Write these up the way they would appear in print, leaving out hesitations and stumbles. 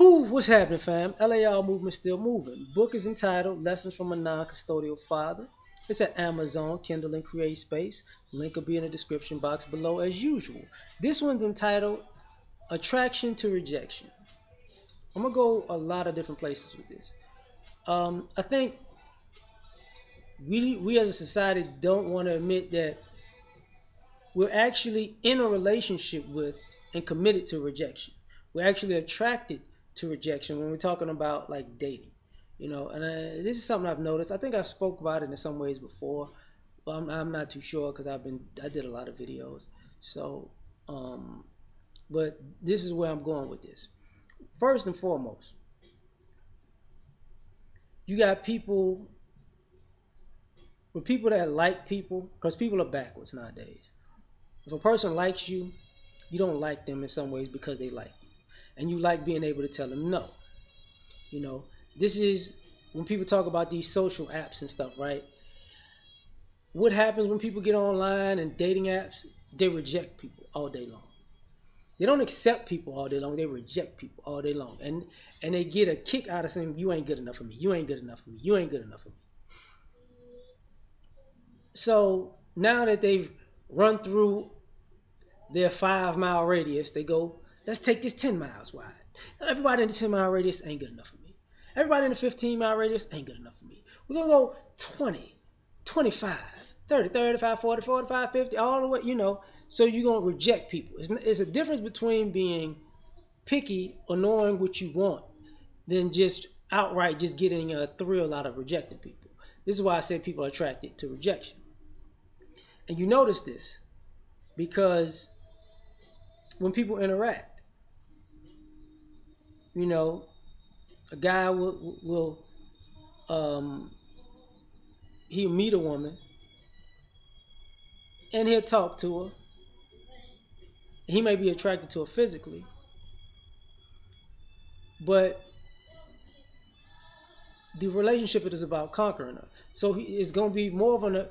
What's happening, fam? L.A.R. movement still moving. Book is entitled Lessons from a Non-Custodial Father. It's at Amazon, Kindle, and Create Space. Link will be in the description box below as usual. This one's entitled Attraction to Rejection. I'm going to go a lot of different places with this. I think we as a society don't want to admit that we're actually in a relationship with and committed to rejection. We're actually attracted to rejection when we're talking about like dating, And this is something I've noticed. I think I've spoke about it in some ways before, but I'm not too sure because I did a lot of videos. So, um, but this is where I'm going with this. First and foremost, you got people that like people because people are backwards nowadays. If a person likes you, you don't like them in some ways because they like you. And you like being able to tell them no. You know, this is when people talk about these social apps and stuff, right? What happens when people get online and dating apps? They reject people all day long. They don't accept people all day long. They reject people all day long. And they get a kick out of saying, you ain't good enough for me. You ain't good enough for me. You ain't good enough for me. So now that they've run through their 5 mile radius, they go, let's take this 10 miles wide. Everybody in the 10 mile radius ain't good enough for me. Everybody in the 15 mile radius ain't good enough for me. We're going to go 20, 25, 30, 35, 40, 45, 50, all the way, So you're going to reject people. It's a difference between being picky or knowing what you want than just outright just getting a thrill out of rejecting people. This is why I say people are attracted to rejection. And you notice this because when people interact, a guy will he'll meet a woman and he'll talk to her. He may be attracted to her physically, but the relationship is about conquering her. So it's going to be more of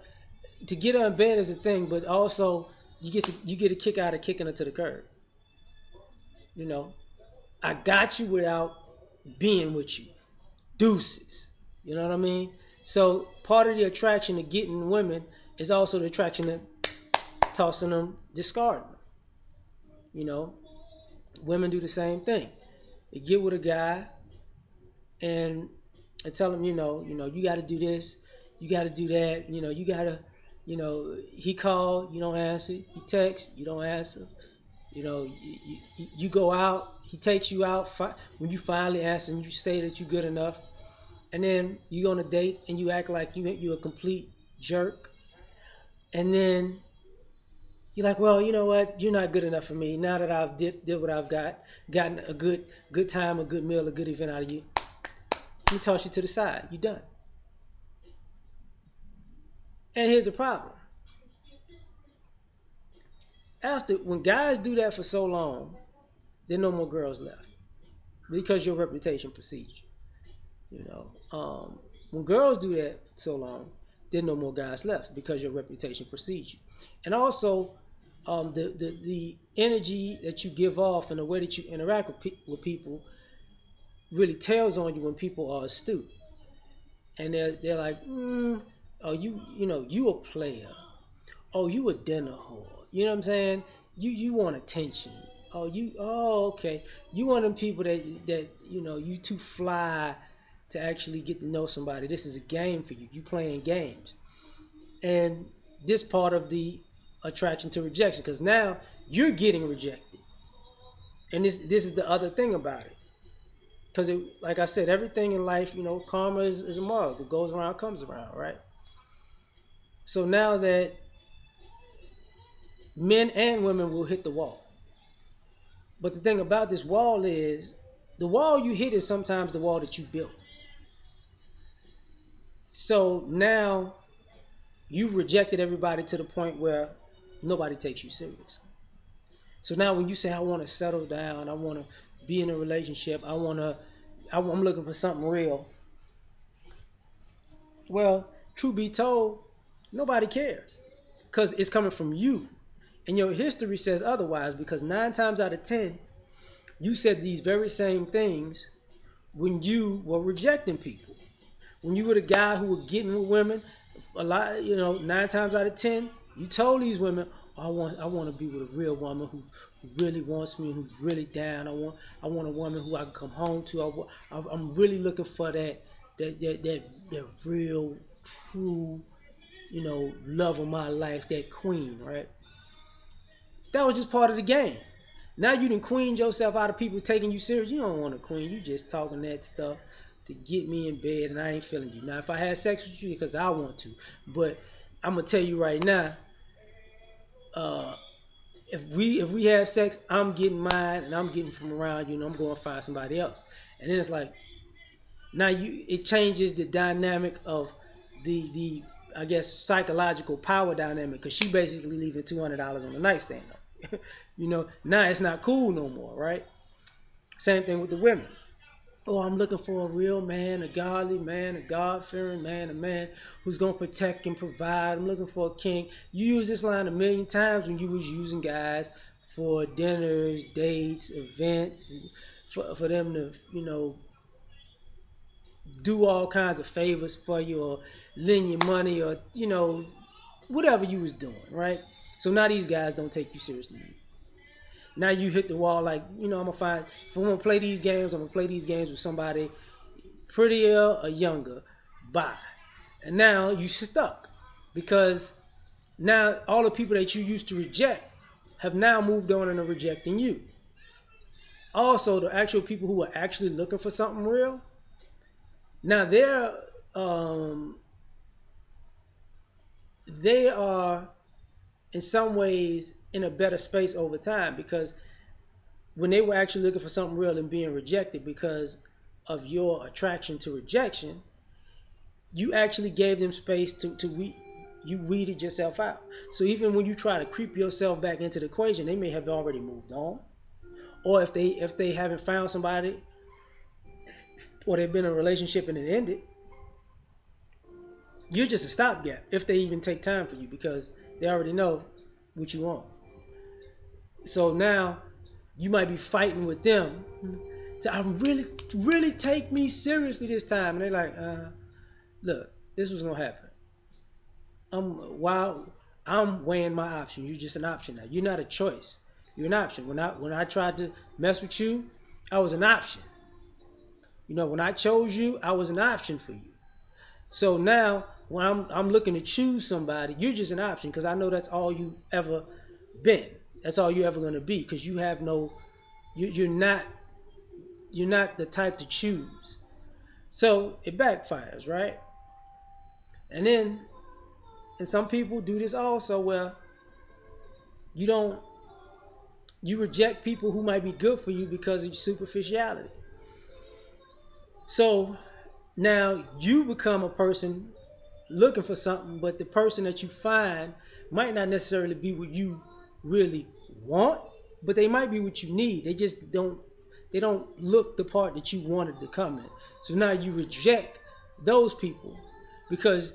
to get her in bed is a thing, but also you get a kick out of kicking her to the curb. I got you without being with you. Deuces. You know what I mean? So part of the attraction to getting women is also the attraction to tossing them, discarding them. You know, Women do the same thing. They get with a guy and tell him, you got to do this, you got to do that, you got to, he called, you don't answer, he texts, you don't answer, you go out, he takes you out, when you finally answer and you say that you're good enough, and then you go on a date and you act like you're a complete jerk, and then you're like, well, you know what? You're not good enough for me. Now that I've did what I've gotten a good time, a good meal, a good event out of you, let me toss you to the side. You're done. And here's the problem. When guys do that for so long, there are no more girls left because your reputation precedes you. When girls do that for so long, there are no more guys left because your reputation precedes you. And also, the energy that you give off and the way that you interact with people really tells on you when people are astute, and they're like, oh, you a player, oh, you a dinner whore, you know what I'm saying? You want attention. Okay. You one of them people that you too fly to actually get to know somebody. This is a game for you. You playing games, and this part of the attraction to rejection because now you're getting rejected, and this is the other thing about it. Because, like I said, everything in life, karma is a mug. What goes around comes around, right? So now that men and women will hit the wall. But the thing about this wall is the wall you hit is sometimes the wall that you built. So now you've rejected everybody to the point where nobody takes you serious. So now when you say, I want to settle down, I want to be in a relationship, I'm looking for something real. Well, truth be told, nobody cares because it's coming from you. And your history says otherwise because 9 times out of 10, you said these very same things when you were rejecting people. When you were the guy who was getting with women, a lot, 9 times out of 10, you told these women, oh, I want to be with a real woman who really wants me, who's really down. I want a woman who I can come home to. I'm really looking for that real, true, love of my life, that queen, right? That was just part of the game. Now you done queened yourself out of people taking you serious. You don't want a queen. You just talking that stuff to get me in bed, and I ain't feeling you. Now, if I had sex with you, because I want to, but I'm gonna tell you right now, uh, if we had sex, I'm getting mine, and I'm getting from around you, and I'm going to find somebody else. And then it's like now it changes the dynamic of the I guess psychological power dynamic because she basically leaving $200 on the nightstand. Now it's not cool no more, right? Same thing with the women. Oh, I'm looking for a real man, a godly man, a God-fearing man, a man who's gonna protect and provide. I'm looking for a king. You use this line a million times when you was using guys for dinners, dates, events, for them to do all kinds of favors for you or lend you money or whatever you was doing, right? So now these guys don't take you seriously. Now you hit the wall like, I'm gonna find if I'm gonna play these games, I'm gonna play these games with somebody prettier or younger. Bye. And now you stuck because now all the people that you used to reject have now moved on and are rejecting you. Also, the actual people who are actually looking for something real, now um, they are in some ways in a better space over time because when they were actually looking for something real and being rejected because of your attraction to rejection, you actually gave them space you weeded yourself out. So even when you try to creep yourself back into the equation, they may have already moved on. Or if they haven't found somebody or they've been in a relationship and it ended, you're just a stopgap if they even take time for you because they already know what you want. So now you might be fighting with them to really, really take me seriously this time. And they're like, look, this was gonna happen. While I'm weighing my options, you're just an option now. You're not a choice. You're an option. When I tried to mess with you, I was an option. When I chose you, I was an option for you. So now when I'm looking to choose somebody, you're just an option because I know that's all you've ever been. That's all you're ever gonna be because you have no. You're not the type to choose. So it backfires, right? And then and some people do this also where you don't you reject people who might be good for you because of superficiality. So now you become a person looking for something, but the person that you find might not necessarily be what you really want, but they might be what you need. They don't look the part that you wanted to come in. So now you reject those people because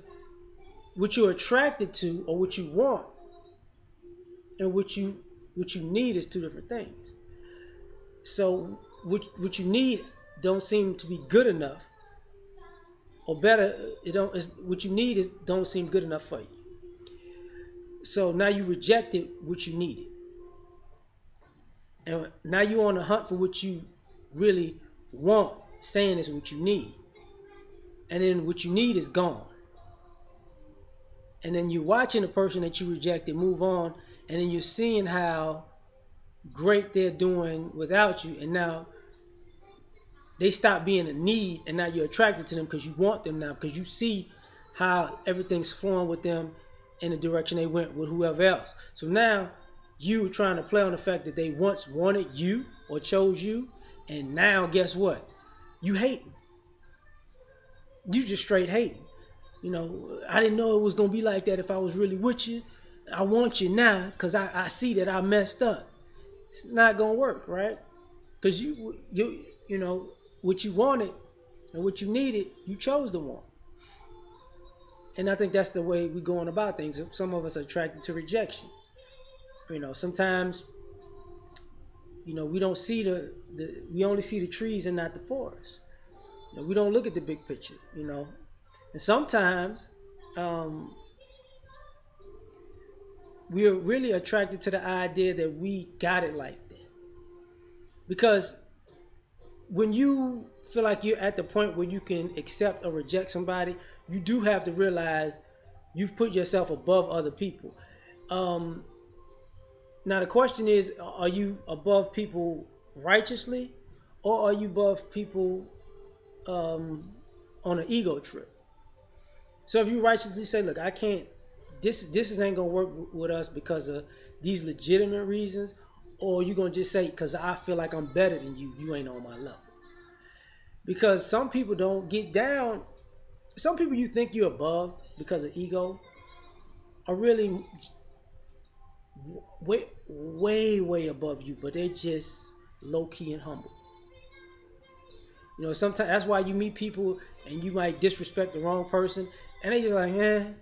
what you're attracted to or what you want and what you need is two different things. So what you need don't seem to be good enough or better. It don't. What you need is don't seem good enough for you. So now you rejected what you needed, and now you're on the hunt for what you really want, saying is what you need, and then what you need is gone. And then you're watching the person that you rejected move on, and then you're seeing how great they're doing without you, and now they stop being a need, and now you're attracted to them because you want them now because you see how everything's flowing with them in the direction they went with whoever else. So now you trying to play on the fact that they once wanted you or chose you, and now guess what? You hating. You just straight hating. I didn't know it was gonna be like that if I was really with you. I want you now because I see that I messed up. It's not gonna work, right? Because what you wanted and what you needed, you chose to want. And I think that's the way we're going about things. Some of us are attracted to rejection. Sometimes we don't see we only see the trees and not the forest. We don't look at the big picture. And sometimes um, we are really attracted to the idea that we got it like that. Because when you feel like you're at the point where you can accept or reject somebody, you do have to realize you've put yourself above other people. Um, Now the question is, are you above people righteously, or are you above people um, on an ego trip? So if you righteously say, look, I can't, this ain't gonna work with us because of these legitimate reasons, or you gonna just say because I feel like I'm better than you, you ain't on my level. Because some people don't get down. Some people you think you're above because of ego are really way, way, way above you, but they just low key and humble. Sometimes that's why you meet people and you might disrespect the wrong person, and they just like, and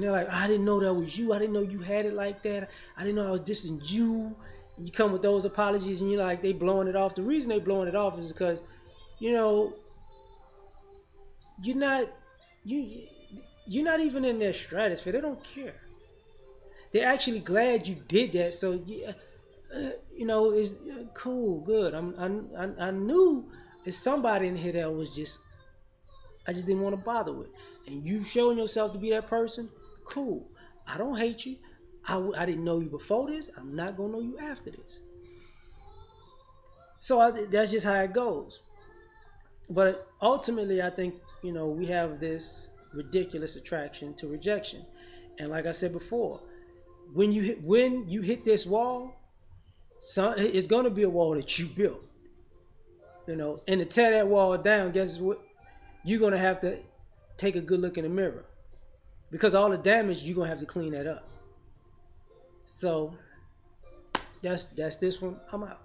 they're like, I didn't know that was you. I didn't know you had it like that. I didn't know I was dissing you. And you come with those apologies, and you're like, they blowing it off. The reason they blowing it off is because, you know, you're not you you're not even in their stratosphere. They don't care. They're actually glad you did that. So yeah, it's cool, good. I knew there's somebody in here that was just I just didn't want to bother with. And you showing yourself to be that person, cool. I don't hate you. I didn't know you before this. I'm not gonna know you after this. So that's just how it goes. But ultimately, I think we have this ridiculous attraction to rejection. And like I said before, when you hit this wall, it's gonna be a wall that you built. And to tear that wall down, guess what? You're gonna have to take a good look in the mirror because all the damage you're gonna have to clean that up. So that's this one. I'm out.